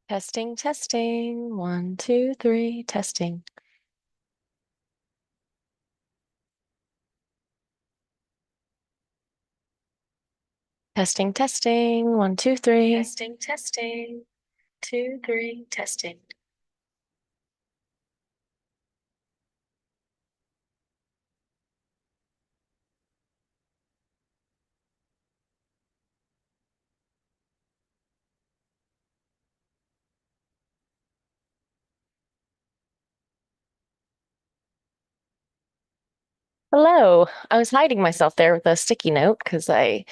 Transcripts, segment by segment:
Testing, testing. One, two, three, testing. Testing, testing. One, two, three. Testing, testing. Two, three, testing. Hello. I was hiding myself there with a sticky note because I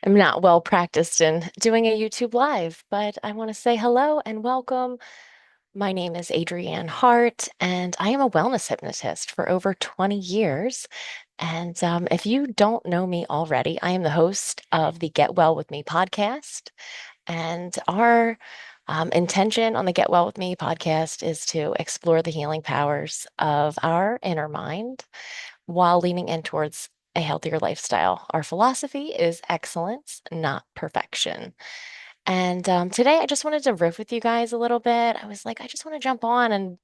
am not well practiced in doing a YouTube live, but I want to say hello and welcome. My name is Adrienne Hart, and I am a wellness hypnotist for over 20 years. And if you don't know me already, I am the host of the Get Well With Me podcast. And our intention on the Get Well With Me podcast is to explore the healing powers of our inner mind while leaning in towards a healthier lifestyle. Our philosophy is excellence, not perfection. And today I just wanted to riff with you guys a little bit. I was like, I just want to jump on and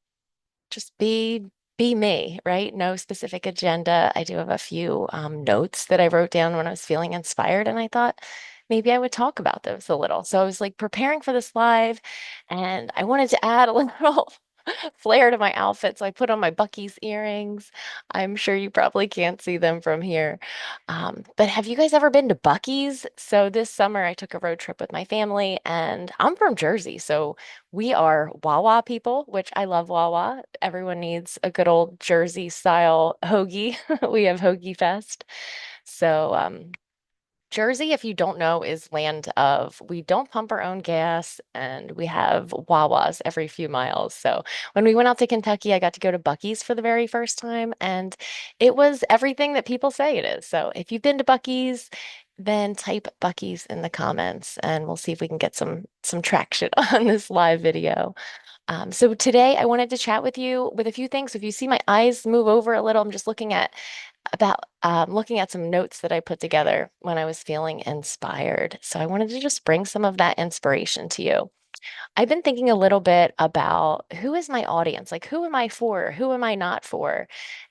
just be me, right? No specific agenda. I do have a few notes that I wrote down when I was feeling inspired, and I thought maybe I would talk about those a little. So I was like preparing for this live, and I wanted to add a little flair to my outfit. So I put on my Bucky's earrings. I'm sure you probably can't see them from here. But have you guys ever been to Bucky's? So this summer I took a road trip with my family, and I'm from Jersey. So we are Wawa people, which I love Wawa. Everyone needs a good old Jersey style hoagie. We have Hoagie Fest. So Jersey, if you don't know, is land of we don't pump our own gas and we have Wawas every few miles. So when we went out to Kentucky, I got to go to Bucky's for the very first time, and it was everything that people say it is. So if you've been to Bucky's, then type Bucky's in the comments and we'll see if we can get some traction on this live video. So today I wanted to chat with you with a few things. If you see my eyes move over a little, I'm just looking at some notes that I put together when I was feeling inspired. So I wanted to just bring some of that inspiration to you. I've been thinking a little bit about who is my audience? Like, who am I for? Who am I not for?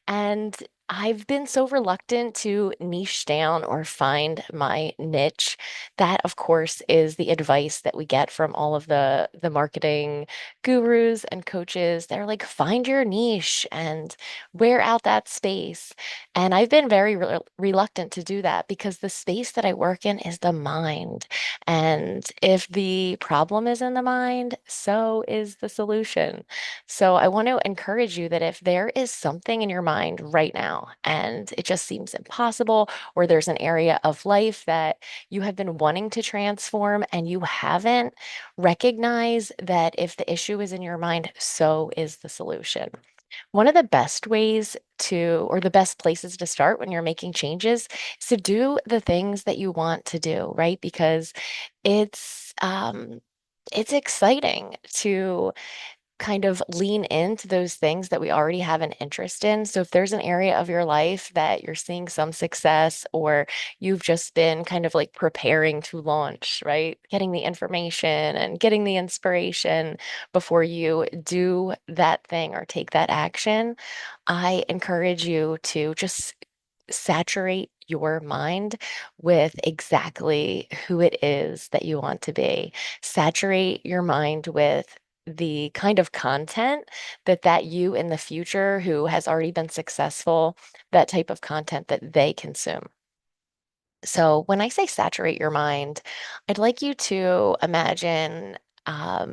And I've been so reluctant to niche down or find my niche. That, of course, is the advice that we get from all of the marketing gurus and coaches. They're like, find your niche and wear out that space. And I've been very reluctant to do that because the space that I work in is the mind. And if the problem is in the mind, so is the solution. So I want to encourage you that if there is something in your mind right now and it just seems impossible, or there's an area of life that you have been wanting to transform and you haven't, recognize that if the issue is in your mind, so is the solution. One of the best ways to, or the best places to start when you're making changes is to do the things that you want to do, right? Because it's um it's exciting to kind of lean into those things that we already have an interest in. So if there's an area of your life that you're seeing some success, or you've just been kind of like preparing to launch, right? Getting the information and getting the inspiration before you do that thing or take that action, I encourage you to just saturate your mind with exactly who it is that you want to be. Saturate your mind with the kind of content that you in the future who has already been successful, that type of content that they consume. So when I say saturate your mind, I'd like you to imagine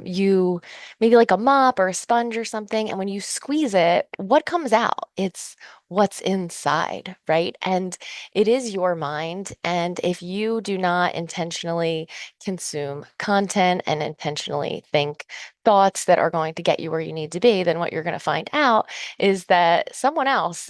you maybe like a mop or a sponge or something, and when you squeeze it, what comes out? It's what's inside, right? And it is your mind. And if you do not intentionally consume content and intentionally think thoughts that are going to get you where you need to be, then what you're going to find out is that someone else,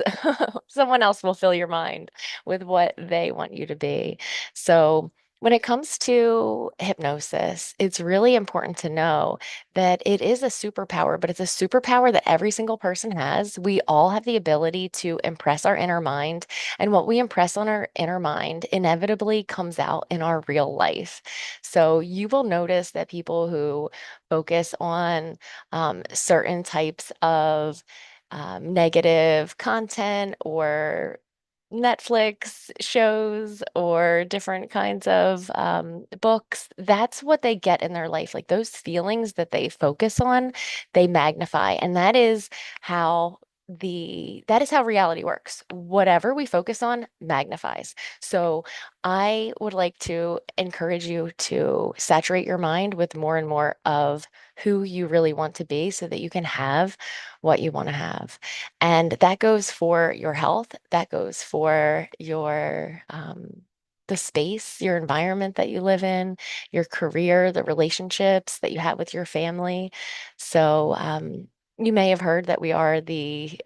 someone else will fill your mind with what they want you to be. So When it comes to hypnosis, it's really important to know that it is a superpower, but it's a superpower that every single person has. We all have the ability to impress our inner mind, and what we impress on our inner mind inevitably comes out in our real life. So you will notice that people who focus on certain types of negative content or Netflix shows or different kinds of books, that's what they get in their life. Like those feelings that they focus on, they magnify. And that is how reality works. Whatever we focus on magnifies. So I would like to encourage you to saturate your mind with more and more of who you really want to be so that you can have what you want to have. And that goes for your health, that goes for your the space, your environment that you live in, your career, the relationships that you have with your family. So you may have heard that we are the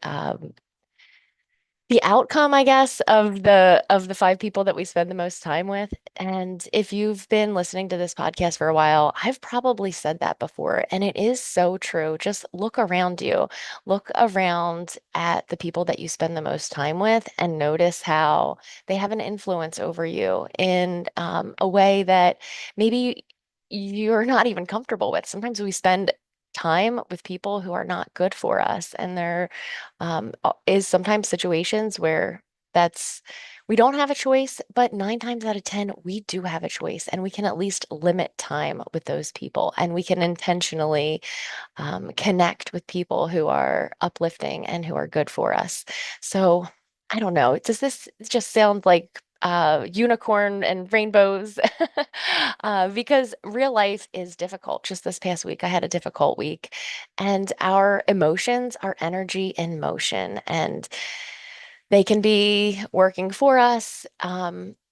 outcome, I guess, of the five people that we spend the most time with. And if you've been listening to this podcast for a while, I've probably said that before, and it is so true. Just look around you, look around at the people that you spend the most time with, and notice how they have an influence over you in a way that maybe you're not even comfortable with. Sometimes we spend time with people who are not good for us, and they're is sometimes situations where that's we don't have a choice, but 9 times out of 10, we do have a choice, and we can at least limit time with those people, and we can intentionally connect with people who are uplifting and who are good for us. So I don't know. Does this just sound like unicorn and rainbows? Because real life is difficult. Just this past week, I had a difficult week, and our emotions are energy in motion, and they can be working for us,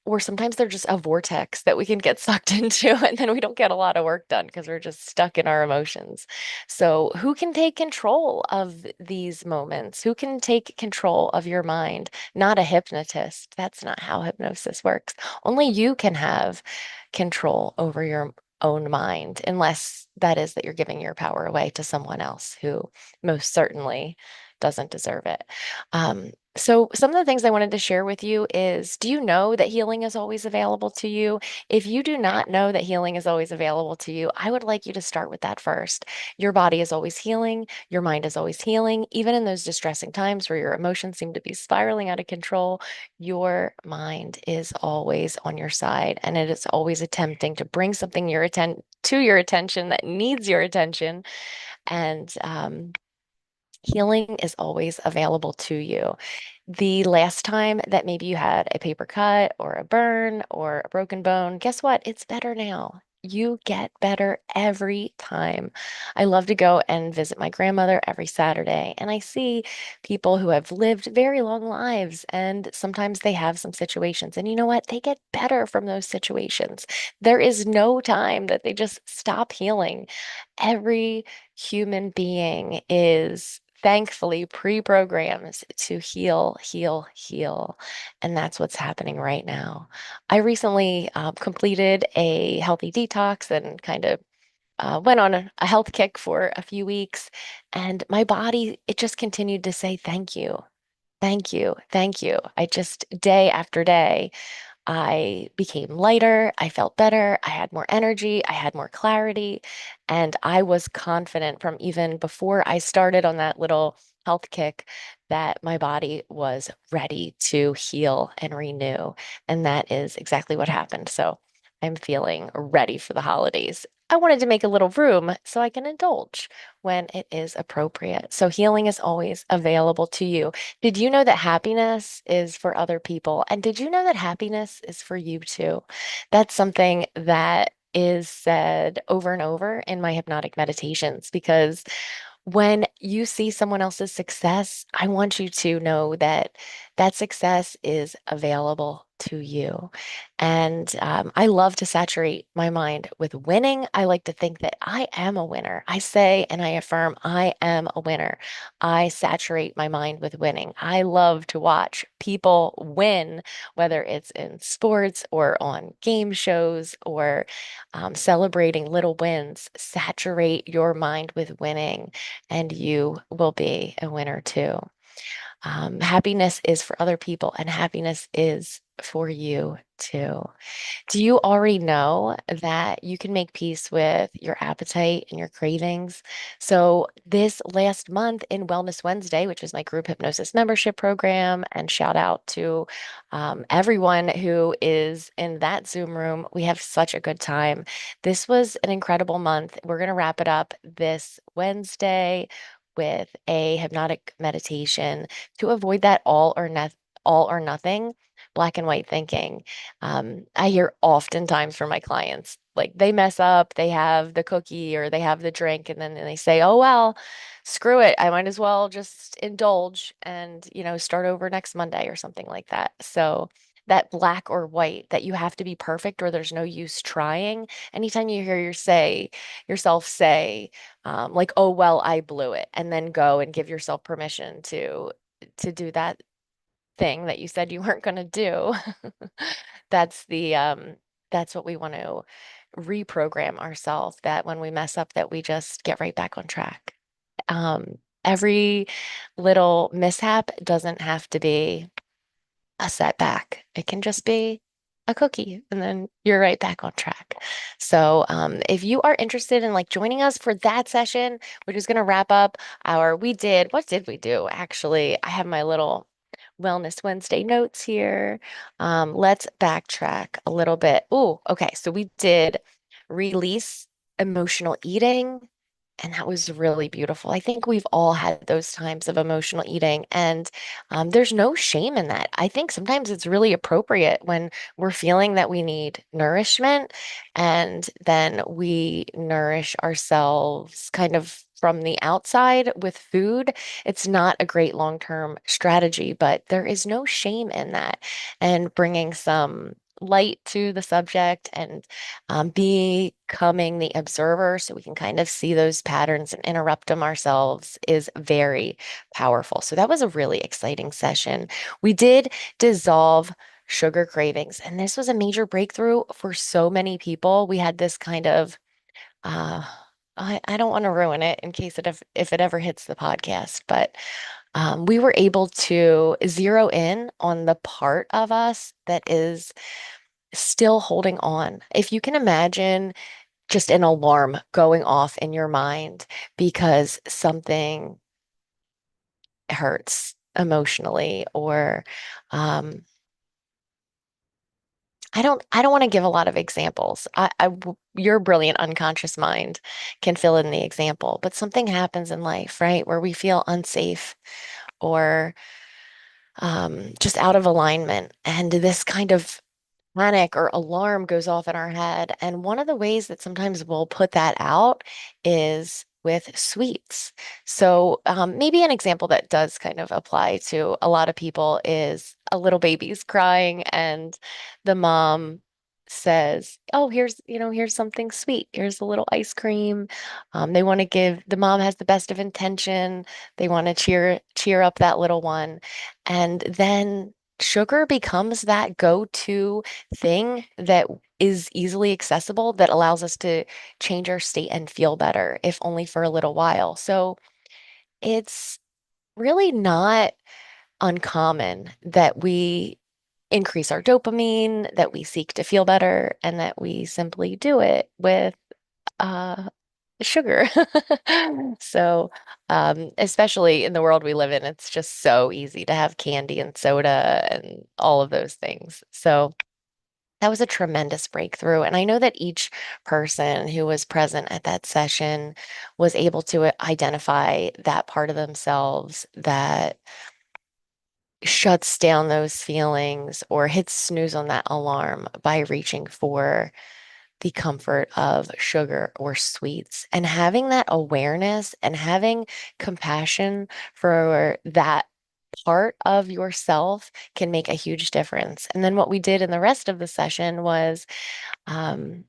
or sometimes they're just a vortex that we can get sucked into, and then we don't get a lot of work done because we're just stuck in our emotions. So, who can take control of these moments? Who can take control of your mind? Not a hypnotist. That's not how hypnosis works. Only you can have control over your own mind, unless that is that you're giving your power away to someone else who most certainly doesn't deserve it. So, some of the things I wanted to share with you is, do you know that healing is always available to you? If you do not know that healing is always available to you, I would like you to start with that first. Your body is always healing, your mind is always healing, even in those distressing times where your emotions seem to be spiraling out of control. Your mind is always on your side, and it is always attempting to bring something to your attention that needs your attention. And healing is always available to you. The last time that maybe you had a paper cut or a burn or a broken bone, guess what? It's better now. You get better every time. I love to go and visit my grandmother every Saturday, and I see people who have lived very long lives, and sometimes they have some situations. And you know what? They get better from those situations. There is no time that they just stop healing. Every human being is thankfully pre-programmed to heal, heal, heal. And that's what's happening right now. I recently completed a healthy detox and kind of went on a health kick for a few weeks. And my body, it just continued to say, thank you. Thank you. Thank you. I just, day after day, I became lighter, I felt better, I had more energy, I had more clarity, and I was confident from even before I started on that little health kick that my body was ready to heal and renew. And that is exactly what happened. So I'm feeling ready for the holidays. I wanted to make a little room so I can indulge when it is appropriate. So healing is always available to you. Did you know that happiness is for other people? And did you know that happiness is for you too? That's something that is said over and over in my hypnotic meditations, because when you see someone else's success, I want you to know that that success is available to you. And I love to saturate my mind with winning. I like to think that I am a winner. I say and I affirm I am a winner. I saturate my mind with winning. I love to watch people win, whether it's in sports or on game shows or celebrating little wins. Saturate your mind with winning, and you will be a winner too. Happiness is for other people, and happiness is for you too. Do you already know that you can make peace with your appetite and your cravings? So, this last month in Wellness Wednesday, which is my group hypnosis membership program, and shout out to everyone who is in that Zoom room, we have such a good time. This was an incredible month. We're going to wrap it up this Wednesday with a hypnotic meditation to avoid that all or nothing black and white thinking. I hear oftentimes from my clients, like they mess up, they have the cookie or they have the drink, and then they say, oh, well, screw it. I might as well just indulge and, start over next Monday or something like that. So that black or white that you have to be perfect or there's no use trying. Anytime you hear yourself say, like, oh, well, I blew it, and then go and give yourself permission to do that thing that you said you weren't going to do. That's that's what we want to reprogram ourselves, that when we mess up that we just get right back on track. Every little mishap doesn't have to be a setback. It can just be a cookie and then you're right back on track. So if you are interested in like joining us for that session, we're just gonna wrap up what did we do? Actually, I have my little Wellness Wednesday notes here. Let's backtrack a little bit. Oh, okay. So we did release emotional eating. And that was really beautiful. I think we've all had those times of emotional eating, and there's no shame in that. I think sometimes it's really appropriate when we're feeling that we need nourishment, and then we nourish ourselves kind of from the outside with food. It's not a great long-term strategy, but there is no shame in that. And bringing some light to the subject and becoming the observer so we can kind of see those patterns and interrupt them ourselves is very powerful. So that was a really exciting session. We did dissolve sugar cravings, and this was a major breakthrough for so many people. We had this kind of uh I don't want to ruin it in case if it ever hits the podcast, but we were able to zero in on the part of us that is still holding on. If you can imagine just an alarm going off in your mind because something hurts emotionally, or um, I don't want to give a lot of examples. Your brilliant unconscious mind can fill in the example, but something happens in life, right, where we feel unsafe or just out of alignment, and this kind of panic or alarm goes off in our head. And one of the ways that sometimes we'll put that out is with sweets. So maybe an example that does kind of apply to a lot of people is a little baby's crying and the mom says, oh, here's something sweet. Here's a little ice cream. They want to give, the mom has the best of intention. They want to cheer up that little one. And then sugar becomes that go-to thing that is easily accessible that allows us to change our state and feel better, if only for a little while. So it's really not uncommon that we increase our dopamine, that we seek to feel better, and that we simply do it with uh, sugar. So, especially in the world we live in, it's just so easy to have candy and soda and all of those things. So, that was a tremendous breakthrough. And I know that each person who was present at that session was able to identify that part of themselves that shuts down those feelings or hits snooze on that alarm by reaching for the comfort of sugar or sweets. And having that awareness and having compassion for that part of yourself can make a huge difference. And then what we did in the rest of the session was um,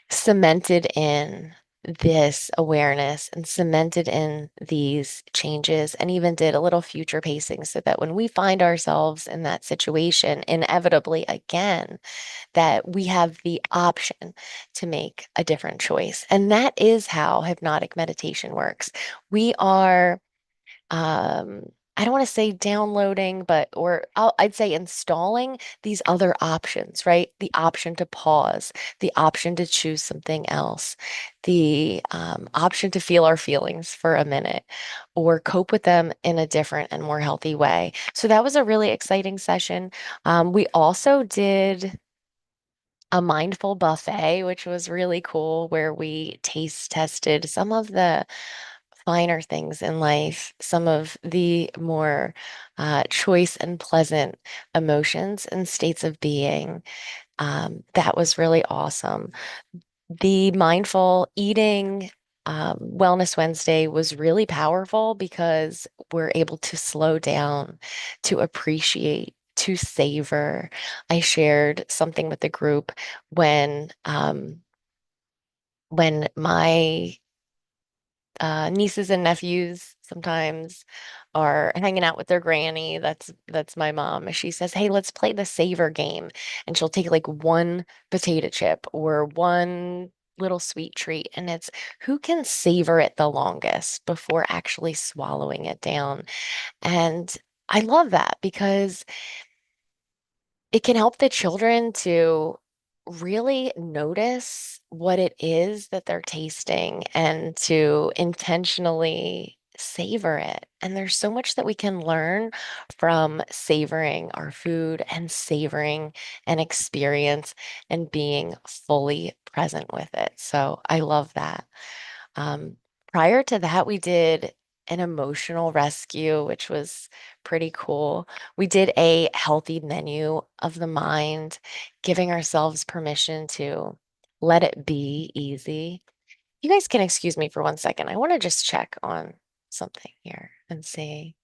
cemented in this awareness and cemented in these changes and even did a little future pacing so that when we find ourselves in that situation inevitably again, that we have the option to make a different choice. And that is how hypnotic meditation works. We are um, I don't want to say downloading, but I'd say installing these other options, right? The option to pause, the option to choose something else, the option to feel our feelings for a minute or cope with them in a different and more healthy way. So that was a really exciting session. We also did a mindful buffet, which was really cool, where we taste tested some of the finer things in life, some of the more choice and pleasant emotions and states of being. That was really awesome. The mindful eating Wellness Wednesday was really powerful because we're able to slow down, to appreciate, to savor. I shared something with the group when my nieces and nephews sometimes are hanging out with their granny. That's my mom. She says, "Hey, let's play the savor game." And she'll take like one potato chip or one little sweet treat, and it's who can savor it the longest before actually swallowing it down. And I love that because it can help the children to really notice what it is that they're tasting and to intentionally savor it. And there's so much that we can learn from savoring our food and savoring an experience and being fully present with it. So I love that. Um, Prior to that, we did an emotional rescue, which was pretty cool. We did a healthy menu of the mind, giving ourselves permission to let it be easy. You guys can excuse me for 1 second. I want to just check on something here and see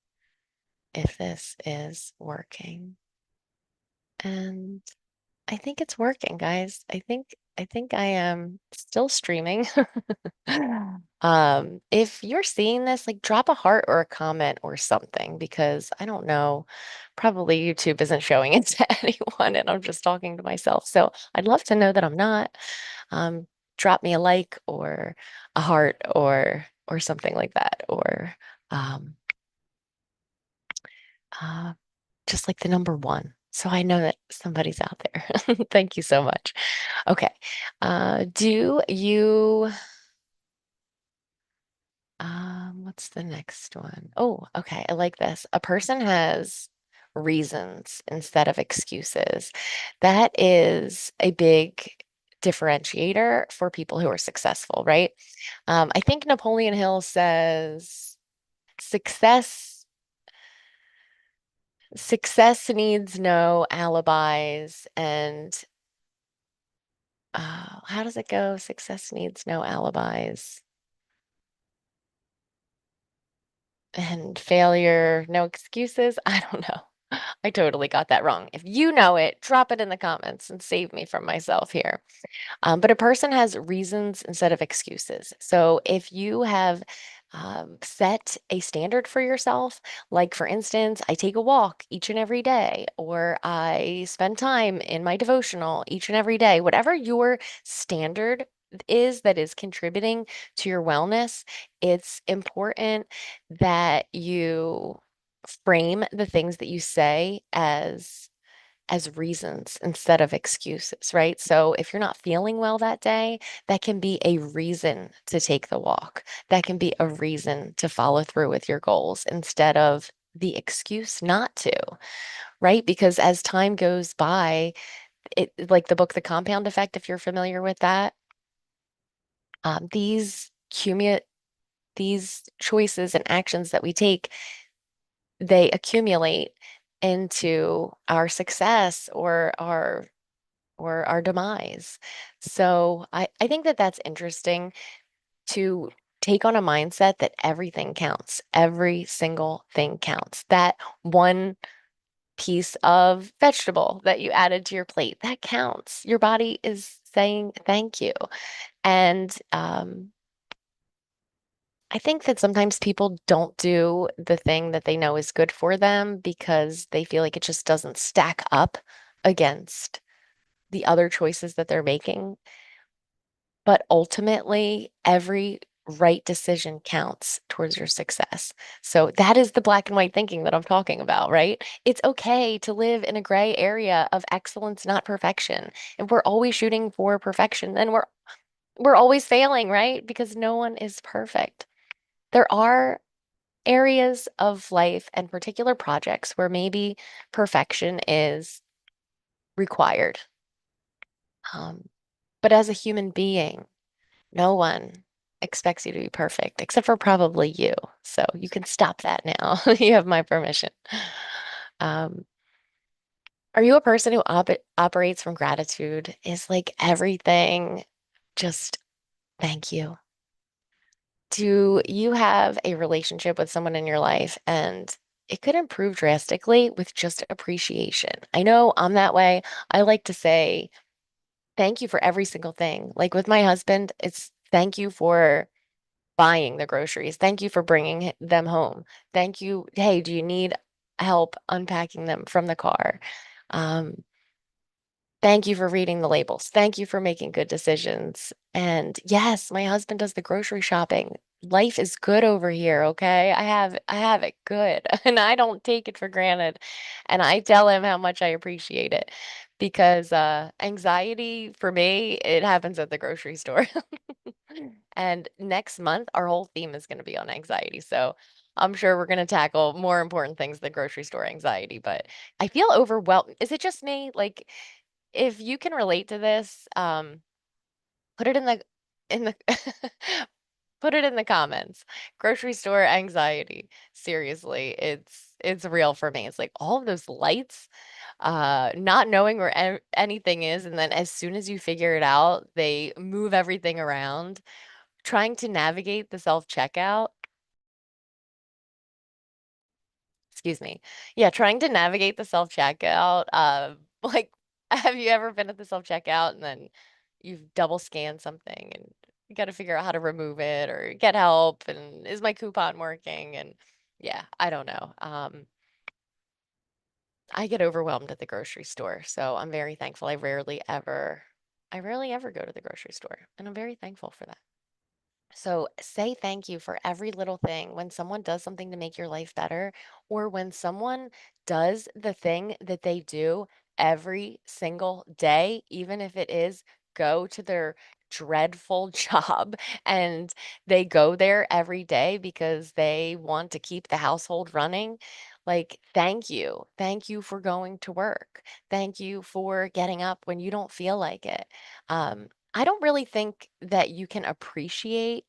if this is working. And I think it's working, guys. I think I am still streaming. If you're seeing this, like drop a heart or a comment or something because I don't know, probably YouTube isn't showing it to anyone and I'm just talking to myself. So I'd love to know that I'm not. Um, Drop me a like or a heart or something like that or um uh just like the number one. So I know that somebody's out there. Thank you so much. Okay. Do you, what's the next one? Oh, okay. I like this. A person has reasons instead of excuses. That is a big differentiator for people who are successful, right? I think Napoleon Hill says success success needs no alibis and how does it go? Success needs no alibis and failure, no excuses. I don't know. I totally got that wrong. If you know it, drop it in the comments and save me from myself here. But a person has reasons instead of excuses. So if you have set a standard for yourself, like for instance, I take a walk each and every day, or I spend time in my devotional each and every day, whatever your standard is that is contributing to your wellness, it's important that you frame the things that you say as reasons instead of excuses, right? So if you're not feeling well that day, that can be a reason to take the walk. That can be a reason to follow through with your goals instead of the excuse not to, right? Because as time goes by, it like the book The Compound Effect, if you're familiar with that, these these choices and actions that we take, they accumulate into our success or our demise. So I think that that's interesting to take on a mindset that everything counts. Every single thing counts. That one piece of vegetable that you added to your plate, that counts. Your body is saying thank you. And I think that sometimes people don't do the thing that they know is good for them because they feel like it just doesn't stack up against the other choices that they're making. But ultimately, every right decision counts towards your success. So that is the black and white thinking that I'm talking about, right? It's okay to live in a gray area of excellence, not perfection. If we're always shooting for perfection, then we're always failing, right? Because no one is perfect. There are areas of life and particular projects where maybe perfection is required. Um, but as a human being, no one expects you to be perfect, except for probably you. So you can stop that now. You have my permission. Um, are you a person who operates from gratitude? Is like everything just thank you? Do you have a relationship with someone in your life and it could improve drastically with just appreciation? I know I'm that way. I like to say thank you for every single thing. Like with my husband, it's thank you for buying the groceries. Thank you for bringing them home. Thank you. Hey, do you need help unpacking them from the car? Um, Thank you for reading the labels. Thank you for making good decisions. And yes, my husband does the grocery shopping. Life is good over here, okay? I have it good and I don't take it for granted. And I tell him how much I appreciate it because anxiety for me, it happens at the grocery store. And next month, our whole theme is going to be on anxiety. So I'm sure we're going to tackle more important things than grocery store anxiety, but I feel overwhelmed. Is it just me? Like, if you can relate to this, put it in the put it in the comments. Grocery store anxiety. Seriously, it's real for me. It's like all of those lights, not knowing where anything is, and then as soon as you figure it out, they move everything around. Trying to navigate the self-checkout. Excuse me. Yeah, trying to navigate the self-checkout, like, have you ever been at the self-checkout and then you've double scanned something and you gotta figure out how to remove it or get help and is my coupon working? And yeah, I don't know. I get overwhelmed at the grocery store, so I'm very thankful. I rarely ever go to the grocery store, and I'm very thankful for that. So say thank you for every little thing when someone does something to make your life better, or when someone does the thing that they do every single day, even if it is go to their dreadful job and they go there every day because they want to keep the household running. Like, thank you. Thank you for going to work. Thank you for getting up when you don't feel like it. I don't really think that you can appreciate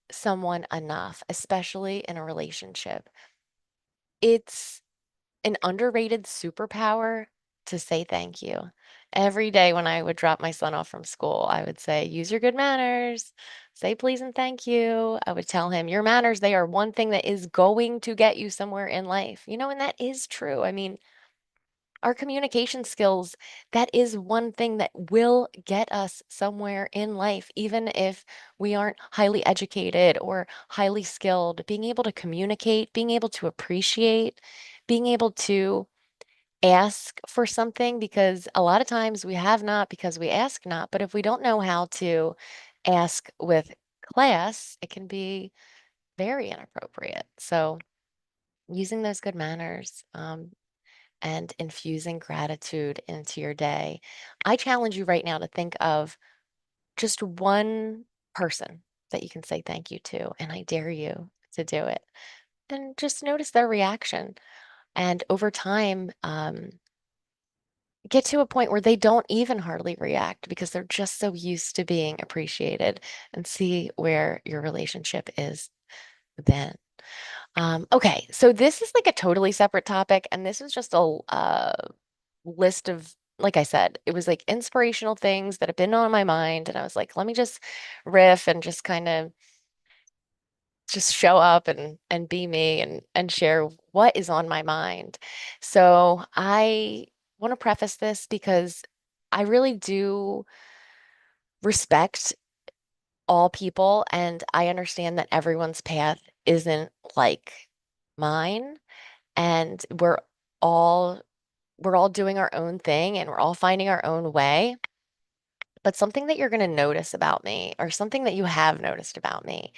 someone enough, especially in a relationship. It's an underrated superpower to say thank you. Every day when I would drop my son off from school, I would say, use your good manners, say please and thank you. I would tell him, your manners, they are one thing that is going to get you somewhere in life. And that is true. I mean, our communication skills, that is one thing that will get us somewhere in life, even if we aren't highly educated or highly skilled. Being able to communicate, being able to appreciate, being able to ask for something, because a lot of times we have not because we ask not. But if we don't know how to ask with class, it can be very inappropriate. So using those good manners, and infusing gratitude into your day. I challenge you right now to think of just one person that you can say thank you to, and I dare you to do it. And just notice their reaction. And over time, get to a point where they don't even hardly react because they're just so used to being appreciated, and see where your relationship is then. Okay, so this is like a totally separate topic, and this is just a list of, like I said, it was like inspirational things that have been on my mind. And I was like, let me just riff and just kind of just show up and be me and share what is on my mind. So I want to preface this because I really do respect all people, and I understand that everyone's path isn't like mine, and all we're all doing our own thing and we're all finding our own way. But something that you're going to notice about me, or something that you have noticed about me,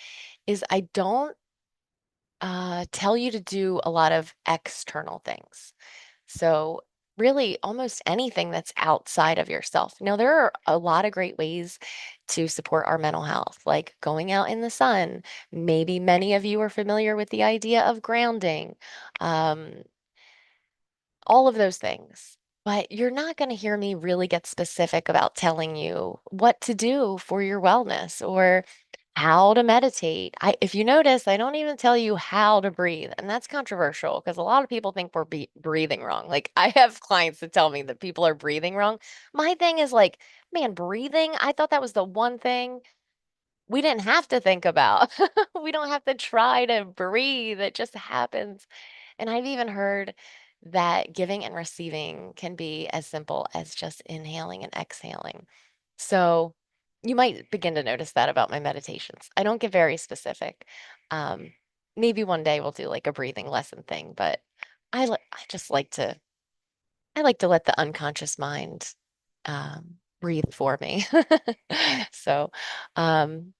is I don't tell you to do a lot of external things. So, really, almost anything that's outside of yourself. Now, there are a lot of great ways to support our mental health, like going out in the sun. Maybe many of you are familiar with the idea of grounding, um, all of those things. But you're not going to hear me really get specific about telling you what to do for your wellness or how to meditate. If you notice, I don't even tell you how to breathe, and that's controversial because a lot of people think we're breathing wrong. Like I have clients that tell me that people are breathing wrong. My thing is like, man, breathing, I thought that was the one thing we didn't have to think about. We don't have to try to breathe. It just happens. And I've even heard that giving and receiving can be as simple as just inhaling and exhaling. So you might begin to notice that about my meditations. I don't get very specific. Um, Maybe one day we'll do like a breathing lesson thing, but I just I like to let the unconscious mind breathe for me. So, um,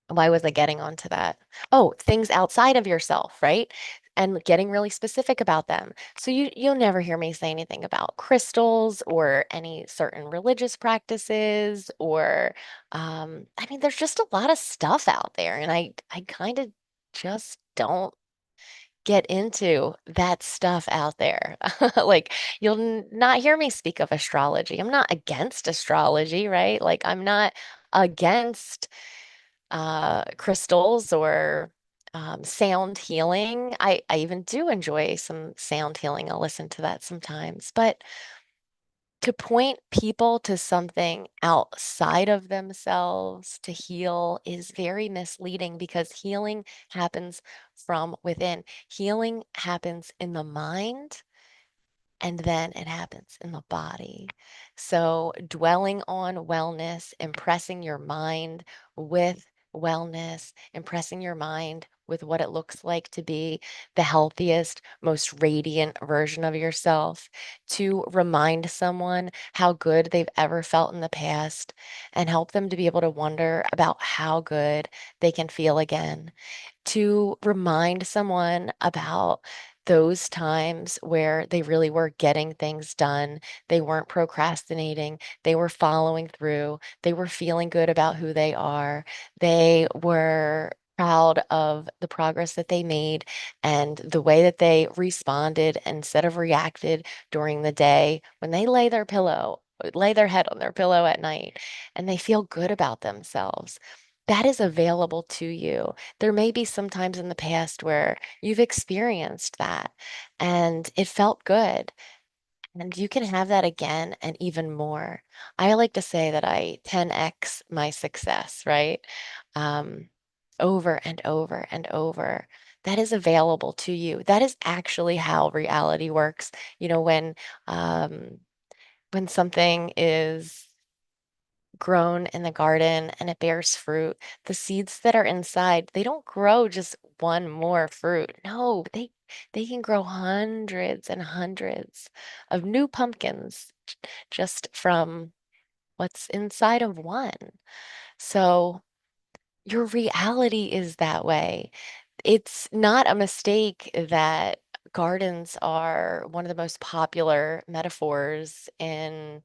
why was I getting onto that? Oh, things outside of yourself, right? And getting really specific about them. So you'll never hear me say anything about crystals or any certain religious practices or I mean there's just a lot of stuff out there and I kind of just don't get into that stuff out there. Like you'll not hear me speak of astrology. I'm not against astrology, right? Like I'm not against crystals or sound healing. I even do enjoy some sound healing. I'll listen to that sometimes. But to point people to something outside of themselves to heal is very misleading because healing happens from within. Healing happens in the mind and then it happens in the body. So, dwelling on wellness, impressing your mind with wellness, impressing your mind with what it looks like to be the healthiest, most radiant version of yourself, to remind someone how good they've ever felt in the past and help them to be able to wonder about how good they can feel again, to remind someone about those times where they really were getting things done. They weren't procrastinating. They were following through. They were feeling good about who they are. They were proud of the progress that they made and the way that they responded instead of reacted during the day when they lay their head on their pillow at night and they feel good about themselves. That is available to you. There may be some times in the past where you've experienced that and it felt good. And you can have that again and even more. I like to say that I 10x my success, right? Um, Over and over and over. That is available to you. That is actually how reality works. You know, when something is grown in the garden and it bears fruit, the seeds that are inside, they don't grow just one more fruit. No, they can grow hundreds and hundreds of new pumpkins just from what's inside of one. So your reality is that way. It's not a mistake that gardens are one of the most popular metaphors in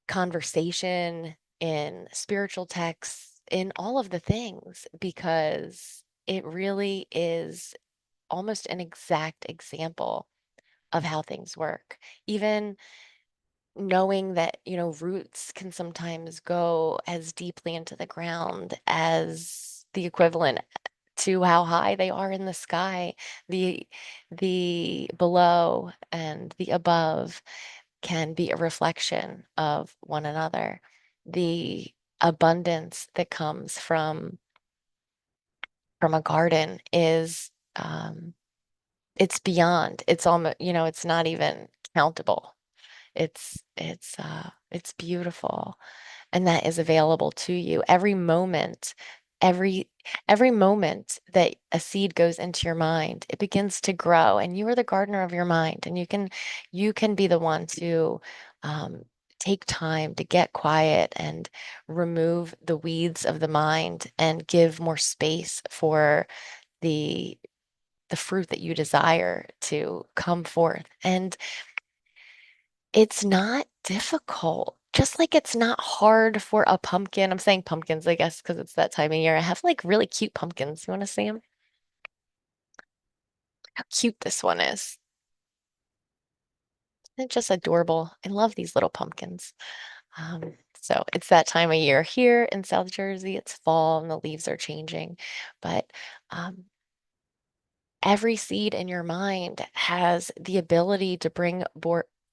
conversation, in spiritual texts, in all of the things, because it really is almost an exact example of how things work. Even knowing that, roots can sometimes go as deeply into the ground as the equivalent to how high they are in the sky, the the below and the above can be a reflection of one another. The abundance that comes from from a garden is it's beyond. It's almost, it's not even countable. It's beautiful, and that is available to you every moment. Every every moment that a seed goes into your mind, it begins to grow, and you are the gardener of your mind, and you can be the one to um, take time to get quiet and remove the weeds of the mind and give more space for the the fruit that you desire to come forth. And it's not difficult. Just like it's not hard for a pumpkin. I'm saying pumpkins, I guess, because it's that time of year. I have like really cute pumpkins. You want to see them? How cute this one is. They're just adorable. I love these little pumpkins. So it's that time of year here in South Jersey. It's fall and the leaves are changing. But um, every seed in your mind has the ability to bring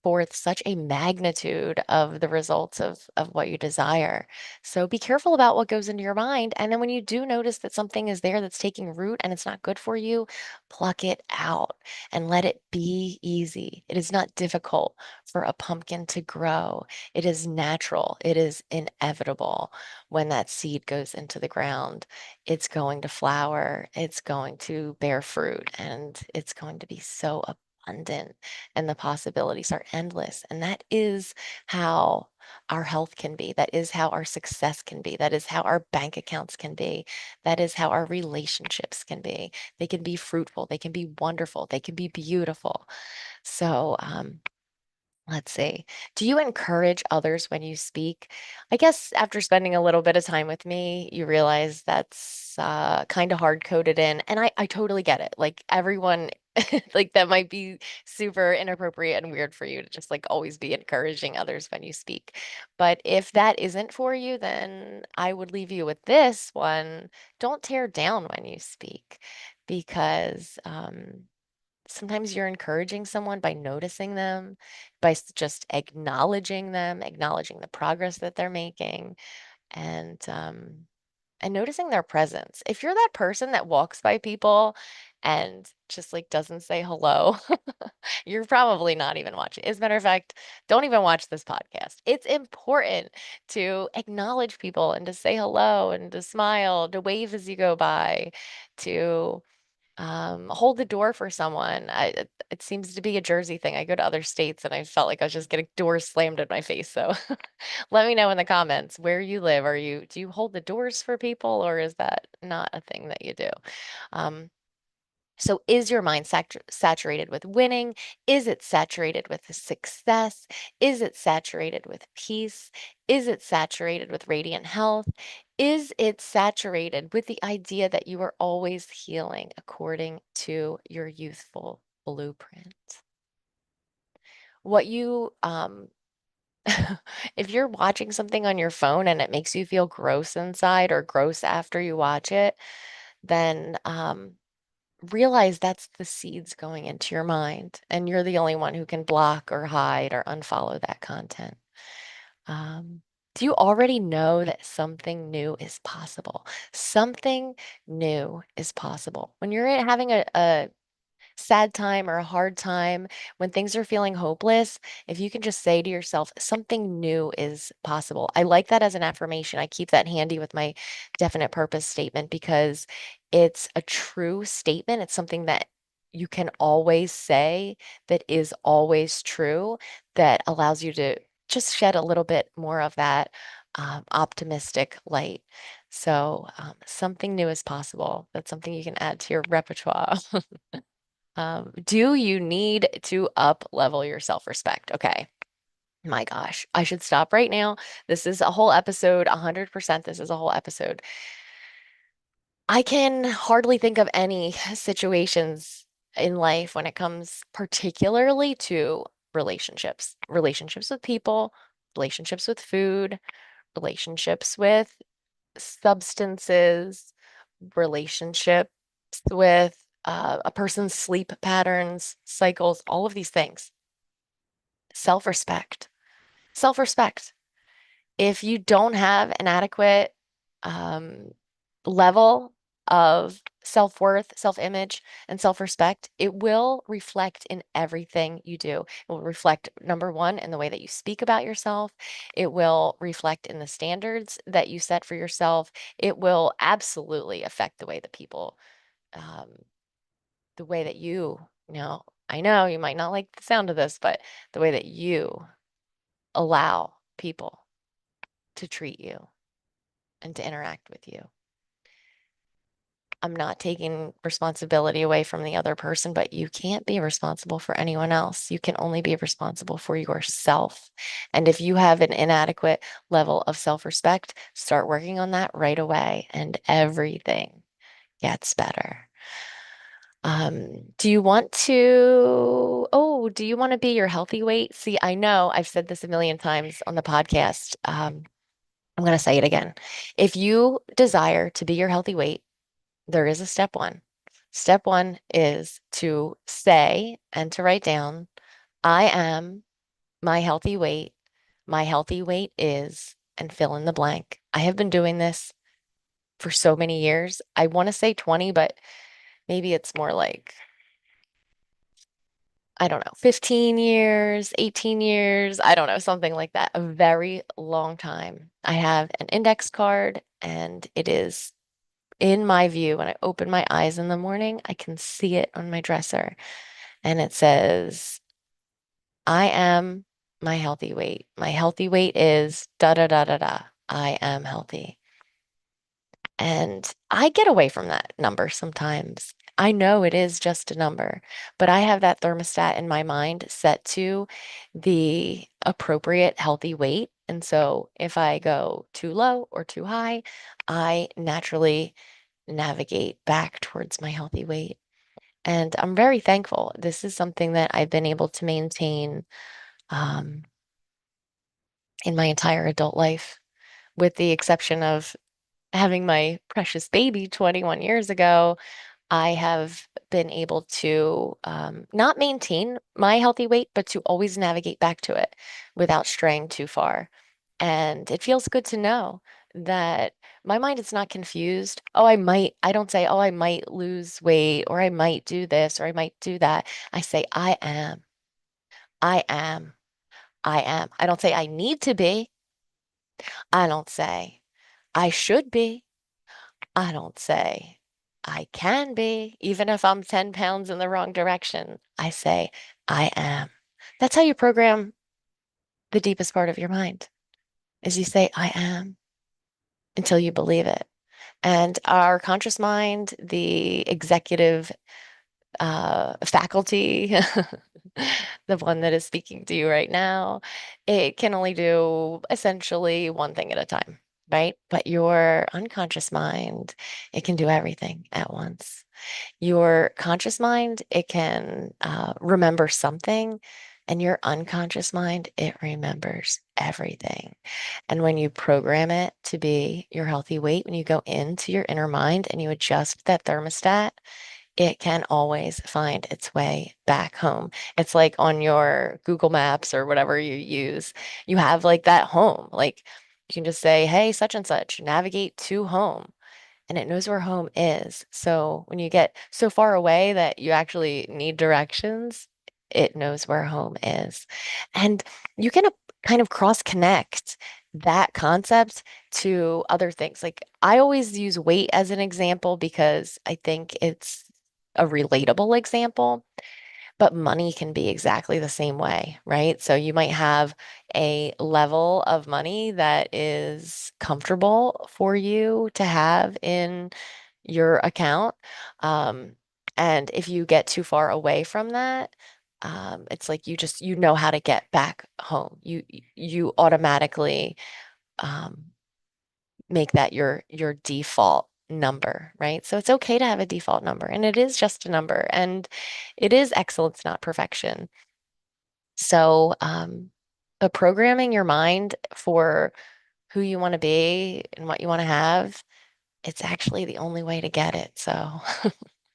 forth such a magnitude of the results of what you desire. So be careful about what goes into your mind. And then when you do notice that something is there that's taking root and it's not good for you, pluck it out and let it be easy. It is not difficult for a pumpkin to grow. It is natural. It is inevitable when that seed goes into the ground. It's going to flower, it's going to bear fruit, and it's going to be so abundant, and the possibilities are endless. And that is how our health can be. That is how our success can be. That is how our bank accounts can be. That is how our relationships can be. They can be fruitful, they can be wonderful, they can be beautiful. So, let's see. Do you encourage others when you speak? I guess after spending a little bit of time with me, you realize that's kind of hard coded in. And I totally get it. Like everyone, like that might be super inappropriate and weird for you to just like always be encouraging others when you speak. But if that isn't for you, then I would leave you with this one. Don't tear down when you speak because sometimes you're encouraging someone by noticing them, by just acknowledging them, acknowledging the progress that they're making, and noticing their presence. If you're that person that walks by people and just like doesn't say hello, you're probably not even watching. As a matter of fact, don't even watch this podcast. It's important to acknowledge people and to say hello and to smile, to wave as you go by, to hold the door for someone. It seems to be a Jersey thing. I go to other states and I felt like I was just getting doors slammed in my face. So let me know in the comments where you live. Do you hold the doors for people or is that not a thing that you do? Um, so is your mind saturated with winning? Is it saturated with success? Is it saturated with peace? Is it saturated with radiant health? Is it saturated with the idea that you are always healing according to your youthful blueprint? What you, if you're watching something on your phone and it makes you feel gross inside or gross after you watch it, then realize that's the seeds going into your mind, and you're the only one who can block or hide or unfollow that content. Um, do you already know that something new is possible? Something new is possible. When you're having a sad time or a hard time, when things are feeling hopeless, if you can just say to yourself, something new is possible. I like that as an affirmation. I keep that handy with my definite purpose statement because it's a true statement. It's something that you can always say that is always true, that allows you to just shed a little bit more of that optimistic light. So, something new is possible. That's something you can add to your repertoire. Do you need to up level your self-respect? Okay. My gosh, I should stop right now. This is a whole episode, 100%. This is a whole episode. I can hardly think of any situations in life when it comes particularly to relationships, relationships with people, relationships with food, relationships with substances, relationships with a person's sleep patterns, cycles, all of these things. Self-respect. Self-respect. If you don't have an adequate um, level of self-worth, self-image, and self-respect, it will reflect in everything you do. It will reflect, number one, in the way that you speak about yourself. It will reflect in the standards that you set for yourself. It will absolutely affect the way that people, um, the way that I know you might not like the sound of this, but the way that you allow people to treat you and to interact with you. I'm not taking responsibility away from the other person, but you can't be responsible for anyone else. You can only be responsible for yourself. And if you have an inadequate level of self-respect, start working on that right away, and everything gets better. Do you want to be your healthy weight? See, I know I've said this a million times on the podcast. I'm going to say it again. If you desire to be your healthy weight, there is a step one. Step one is to say and to write down, I am my healthy weight. My healthy weight is, and fill in the blank. I have been doing this for so many years. I want to say 20, but maybe it's more like, I don't know, 15 years, 18 years, I don't know, something like that. A very long time. I have an index card, and it is in my view. When I open my eyes in the morning, I can see it on my dresser. And it says, I am my healthy weight. My healthy weight is da da da da da. I am healthy. And I get away from that number sometimes. I know it is just a number, but I have that thermostat in my mind set to the appropriate healthy weight. And so if I go too low or too high, I naturally navigate back towards my healthy weight. And I'm very thankful. This is something that I've been able to maintain um, in my entire adult life, with the exception of having my precious baby 21 years ago. I have been able to not maintain my healthy weight, but to always navigate back to it without straying too far. And it feels good to know that my mind is not confused. I don't say, oh, I might lose weight, or I might do this, or I might do that. I say, I am, I am, I am. I don't say I need to be. I don't say I should be. I don't say I can be, even if I'm 10 pounds in the wrong direction. I say I am. That's how you program the deepest part of your mind, is you say I am until you believe it. And our conscious mind, the executive faculty, the one that is speaking to you right now, it can only do essentially one thing at a time, right? But your unconscious mind, it can do everything at once. Your conscious mind, it can remember something, and your unconscious mind, it remembers everything. And when you program it to be your healthy weight, when you go into your inner mind and you adjust that thermostat, it can always find its way back home. It's like on your Google Maps or whatever you use, you have like that home. Like you can just say, hey, such and such, navigate to home, and it knows where home is. So when you get so far away that you actually need directions, it knows where home is. And you can kind of cross connect that concept to other things. Like I always use weight as an example because I think it's a relatable example. But money can be exactly the same way, right? So you might have a level of money that is comfortable for you to have in your account. Um, and if you get too far away from that, it's like you know how to get back home. You automatically um, make that your default number, right? So it's okay to have a default number, and it is just a number, and it is excellence, not perfection. So, but programming your mind for who you want to be and what you want to have, it's actually the only way to get it. So,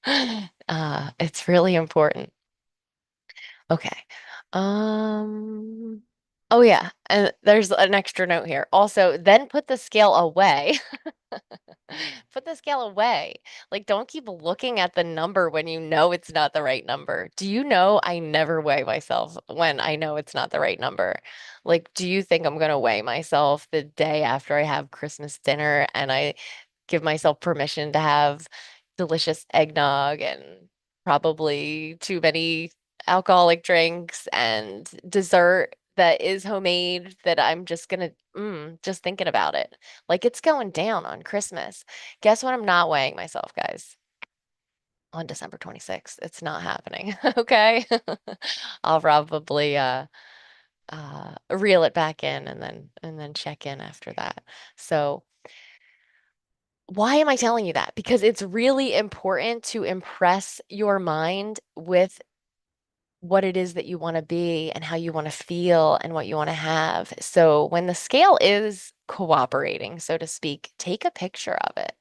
it's really important. Okay. Um, oh yeah, and there's an extra note here. Also, then put the scale away Put the scale away. Like, don't keep looking at the number when you know it's not the right number. Do you know I never weigh myself when I know it's not the right number? Like, do you think I'm gonna weigh myself the day after I have Christmas dinner and I give myself permission to have delicious eggnog and probably too many alcoholic drinks and dessert that is homemade that I'm just gonna, just thinking about it. Like it's going down on Christmas. Guess what? I'm not weighing myself, guys. On December 26th. It's not happening. Okay. I'll probably reel it back in and then check in after that. So why am I telling you that? Because it's really important to impress your mind with what it is that you want to be and how you want to feel and what you want to have. So when the scale is cooperating, so to speak, take a picture of it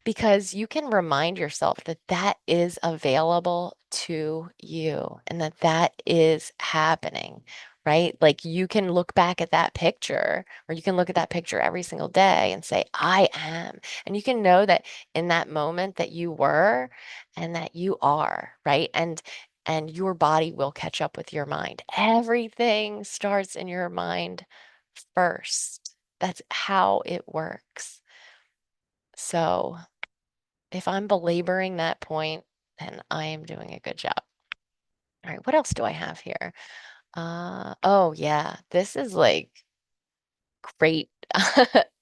because you can remind yourself that that is available to you and that that is happening, right? Like you can look back at that picture or you can look at that picture every single day and say, I am. And you can know that in that moment that you were and that you are, right? And your body will catch up with your mind. Everything starts in your mind first. That's how it works. So, if I'm belaboring that point, then I am doing a good job. All right, what else do I have here? Oh yeah, this is like great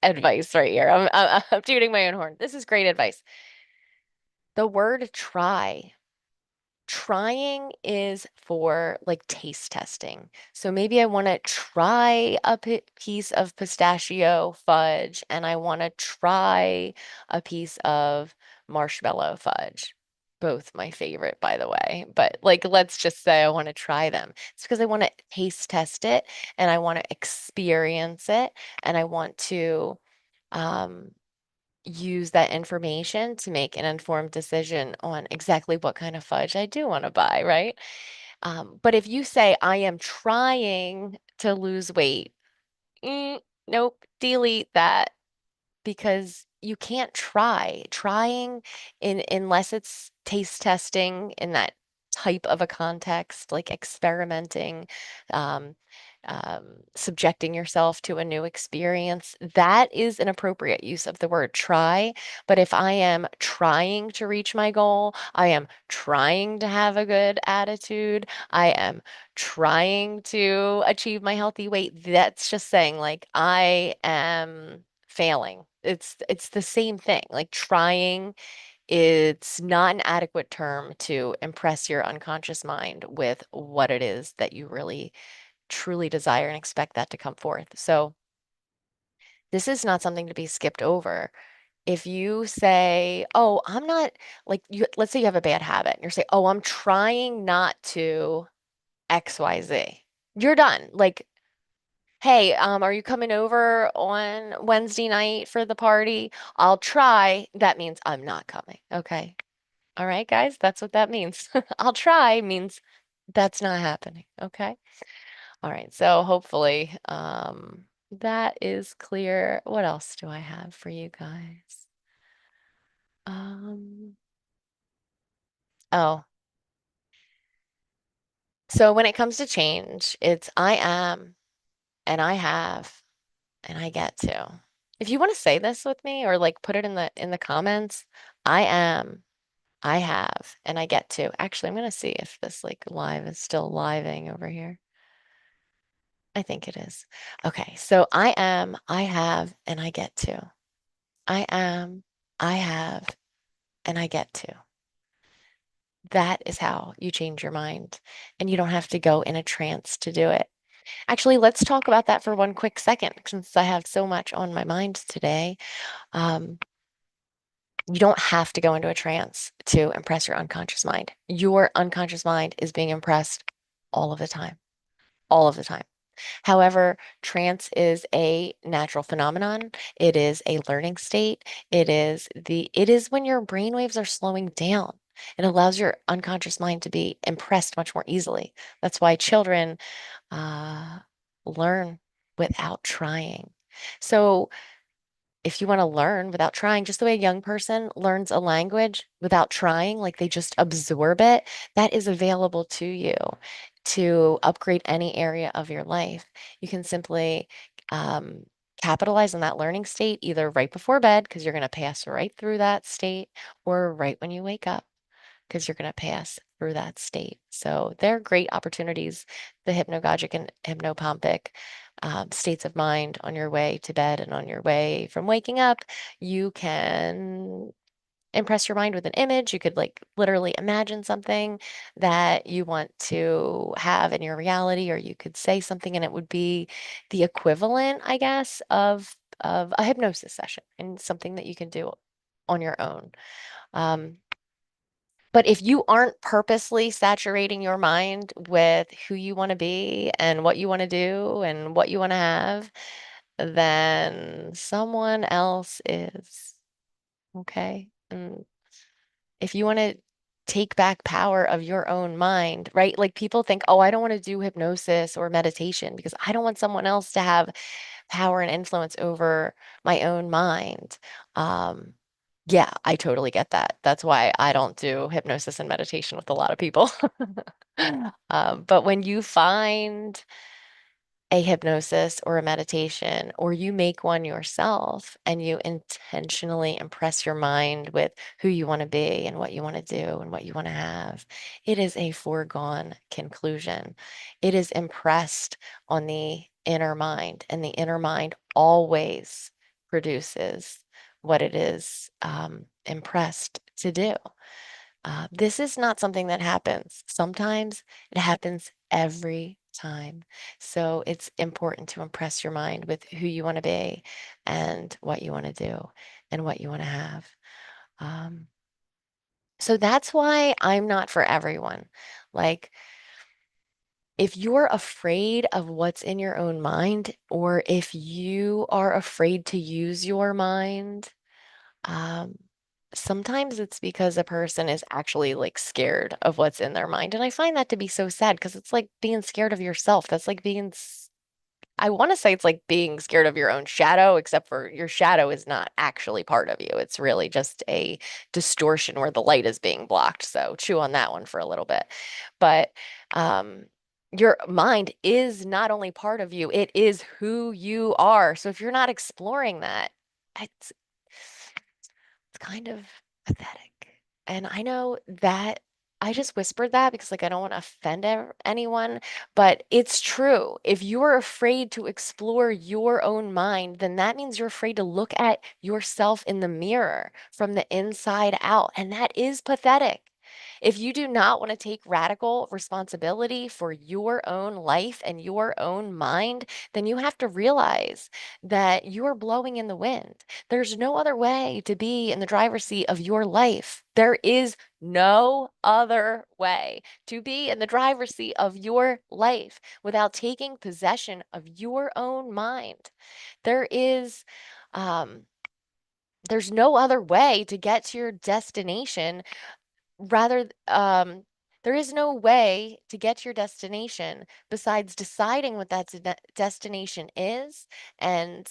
advice right here. I'm tooting my own horn. This is great advice. The word try. Trying is for like taste testing. So maybe I want to try a piece of pistachio fudge and I want to try a piece of marshmallow fudge. Both my favorite, by the way. But like, let's just say I want to try them. It's because I want to taste test it and I want to experience it and I want to um, use that information to make an informed decision on exactly what kind of fudge I do want to buy, right? But if you say, I am trying to lose weight, nope, delete that because you can't try. Trying unless it's taste testing in that type of a context, like experimenting, um, subjecting yourself to a new experience, that is an appropriate use of the word try. But if I am trying to reach my goal, I am trying to have a good attitude, I am trying to achieve my healthy weight, that's just saying like I am failing. It's the same thing. Like trying, it's not an adequate term to impress your unconscious mind with what it is that you really truly desire and expect that to come forth. So this is not something to be skipped over. If you say, "Oh, I'm not like you," let's say you have a bad habit and you're saying, "Oh, I'm trying not to XYZ." You're done. Like hey, are you coming over on Wednesday night for the party? I'll try. That means I'm not coming. Okay. All right, guys, that's what that means. I'll try means that's not happening. Okay. All right. So hopefully, that is clear. What else do I have for you guys? Um, oh, so when it comes to change, it's I am and I have and I get to. If you want to say this with me or like put it in the comments, I am, I have, and I get to. Actually, I'm gonna see if this like live is still living over here. I think it is. Okay, so I am, I have, and I get to. I am, I have, and I get to. That is how you change your mind. And you don't have to go in a trance to do it. Actually, let's talk about that for one quick second, since I have so much on my mind today. Um, You don't have to go into a trance to impress your unconscious mind. Your unconscious mind is being impressed all of the time, all of the time. However, trance is a natural phenomenon. It is a learning state. It is when your brain waves are slowing down. It allows your unconscious mind to be impressed much more easily. That's why children uh, learn without trying. So if you want to learn without trying, just the way a young person learns a language without trying, like they just absorb it, that is available to you to upgrade any area of your life. You can simply um, capitalize on that learning state either right before bed, because you're going to pass right through that state, or right when you wake up, because you're going to pass through that state. So they're great opportunities, the hypnagogic and hypnopompic states of mind on your way to bed and on your way from waking up. You can impress your mind with an image. You could like literally imagine something that you want to have in your reality, or you could say something and it would be the equivalent, I guess, of a hypnosis session and something that you can do on your own. Um, but if you aren't purposely saturating your mind with who you want to be and what you want to do and what you want to have, then someone else is. Okay. And if you want to take back power of your own mind, right? Like people think, oh, I don't want to do hypnosis or meditation because I don't want someone else to have power and influence over my own mind. Um, yeah, I totally get that. That's why I don't do hypnosis and meditation with a lot of people. But when you find a hypnosis or a meditation, or you make one yourself and you intentionally impress your mind with who you want to be and what you want to do and what you want to have, it is a foregone conclusion. It is impressed on the inner mind, and the inner mind always produces what it is impressed to do. This is not something that happens. Sometimes it happens every time. So it's important to impress your mind with who you want to be and what you want to do and what you want to have. Um, so that's why I'm not for everyone. Like, if you're afraid of what's in your own mind, or if you are afraid to use your mind, um, sometimes it's because a person is actually like scared of what's in their mind. And I find that to be so sad because it's like being scared of yourself. That's like I want to say it's like being scared of your own shadow, except for your shadow is not actually part of you. It's really just a distortion where the light is being blocked. So chew on that one for a little bit. But um, your mind is not only part of you, it is who you are. So if you're not exploring that, it's it's kind of pathetic. And I know that I just whispered that because like I don't want to offend anyone, but it's true. If you're afraid to explore your own mind, then that means you're afraid to look at yourself in the mirror from the inside out, and that is pathetic. If you do not want to take radical responsibility for your own life and your own mind, then you have to realize that you are blowing in the wind. There's no other way to be in the driver's seat of your life. There is no other way to be in the driver's seat of your life without taking possession of your own mind. There is, um, there's no other way to get to your destination. Rather, there is no way to get to your destination besides deciding what that destination is and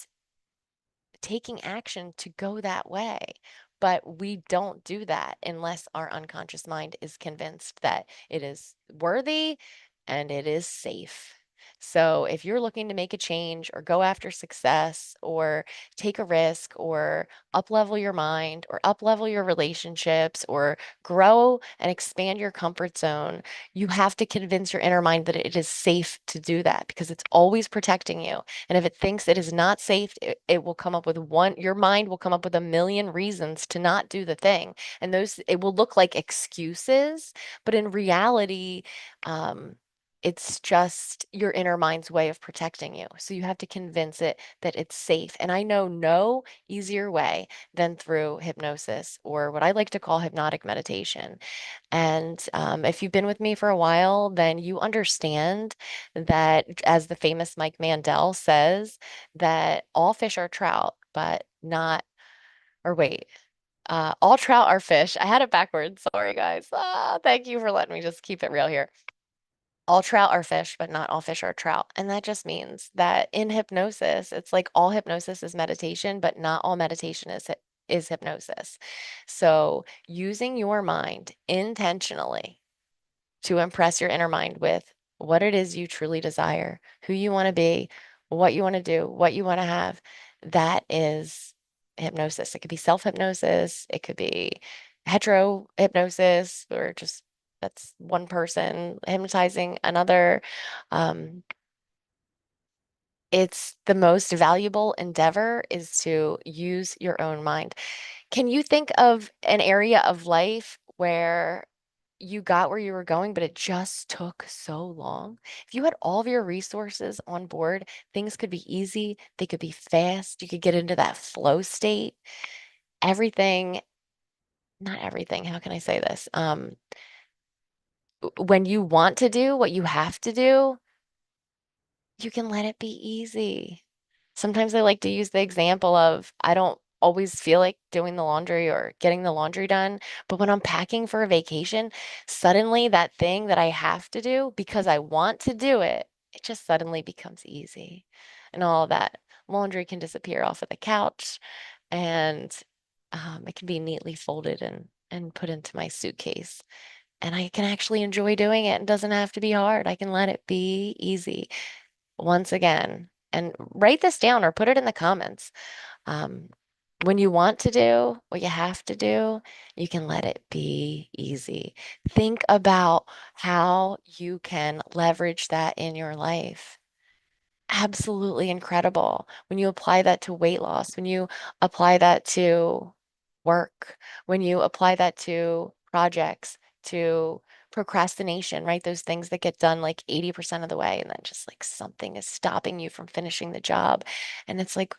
taking action to go that way. But we don't do that unless our unconscious mind is convinced that it is worthy and it is safe. So if you're looking to make a change or go after success or take a risk or up level your mind or up level your relationships or grow and expand your comfort zone, you have to convince your inner mind that it is safe to do that because it's always protecting you. And if it thinks it is not safe, it will come up with your mind will come up with a million reasons to not do the thing. And those, it will look like excuses, but in reality, um, it's just your inner mind's way of protecting you. So you have to convince it that it's safe. And I know no easier way than through hypnosis, or what I like to call hypnotic meditation. And if you've been with me for a while, then you understand that, as the famous Mike Mandel says, that all fish are trout, but not, or wait, all trout are fish. I had it backwards. Sorry, guys. Thank you for letting me just keep it real here. All trout are fish, but not all fish are trout. And that just means that in hypnosis, it's like all hypnosis is meditation, but not all meditation is hypnosis. So using your mind intentionally to impress your inner mind with what it is you truly desire, who you want to be, what you want to do, what you want to have. That is hypnosis. It could be self-hypnosis, it could be hetero hypnosis, or just that's one person hypnotizing another. Um, it's the most valuable endeavor is to use your own mind. Can you think of an area of life where you got where you were going, but it just took so long? If you had all of your resources on board, things could be easy, they could be fast, you could get into that flow state. Everything, not everything, how can I say this? When you want to do what you have to do, you can let it be easy. Sometimes I like to use the example of I don't always feel like doing the laundry or getting the laundry done, but when I'm packing for a vacation, suddenly that thing that I have to do because I want to do it, it just suddenly becomes easy. And all that laundry can disappear off of the couch and it can be neatly folded and put into my suitcase. And I can actually enjoy doing it. It doesn't have to be hard. I can let it be easy once again. And write this down or put it in the comments. Um, when you want to do what you have to do, you can let it be easy. Think about how you can leverage that in your life. Absolutely incredible. When you apply that to weight loss, when you apply that to work, when you apply that to projects, to procrastination, right? Those things that get done like 80% of the way, and then just like something is stopping you from finishing the job. And it's like,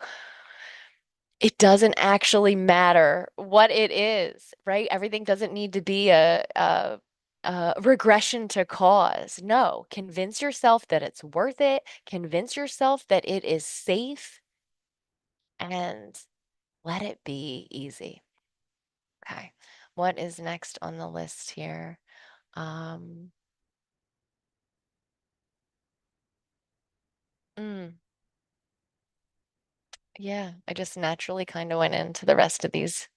it doesn't actually matter what it is, right? Everything doesn't need to be a regression to cause. No, convince yourself that it's worth it. Convince yourself that it is safe and let it be easy. Okay. What is next on the list here? Um, mm, yeah, I just naturally kind of went into the rest of these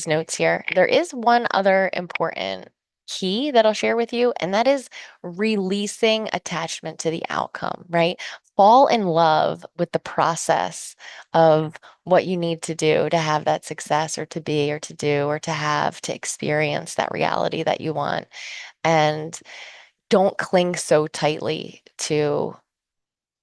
notes here. There is one other important key that I'll share with you, and that is releasing attachment to the outcome, right? Fall in love with the process of what you need to do to have that success or to be or to do or to have to experience that reality that you want. And don't cling so tightly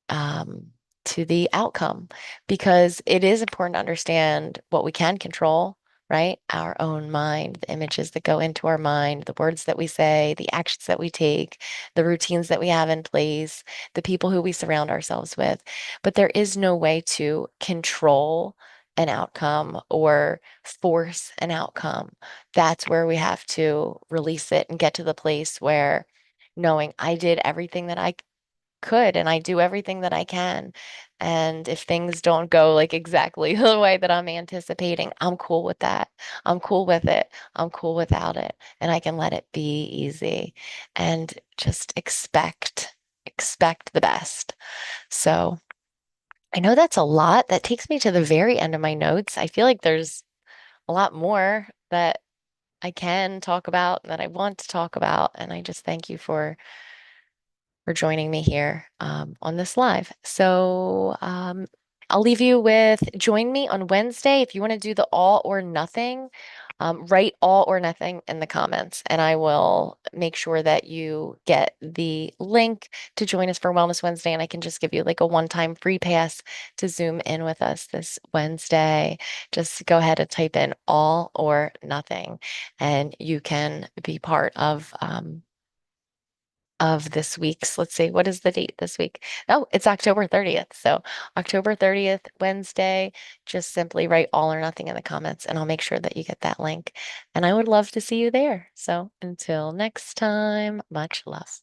um, to the outcome because it is important to understand what we can control, right? Our own mind, the images that go into our mind, the words that we say, the actions that we take, the routines that we have in place, the people who we surround ourselves with. But there is no way to control an outcome or force an outcome. That's where we have to release it and get to the place where knowing I did everything that I could and I do everything that I can. And if things don't go like exactly the way that I'm anticipating, I'm cool with that. I'm cool with it. I'm cool without it. And I can let it be easy and just expect the best. So I know that's a lot. That takes me to the very end of my notes. I feel like there's a lot more that I can talk about, that I want to talk about. And I just thank you for joining me here on this live. So I'll leave you with join me on Wednesday if you want to do the all or nothing. Write all or nothing in the comments, and I will make sure that you get the link to join us for Wellness Wednesday. And I can just give you like a one-time free pass to Zoom in with us this Wednesday. Just go ahead and type in all or nothing, and you can be part of this week's, let's see, what is the date this week? Oh, it's October 30th. So October 30th, Wednesday, just simply write all or nothing in the comments and I'll make sure that you get that link. And I would love to see you there. So until next time, much love.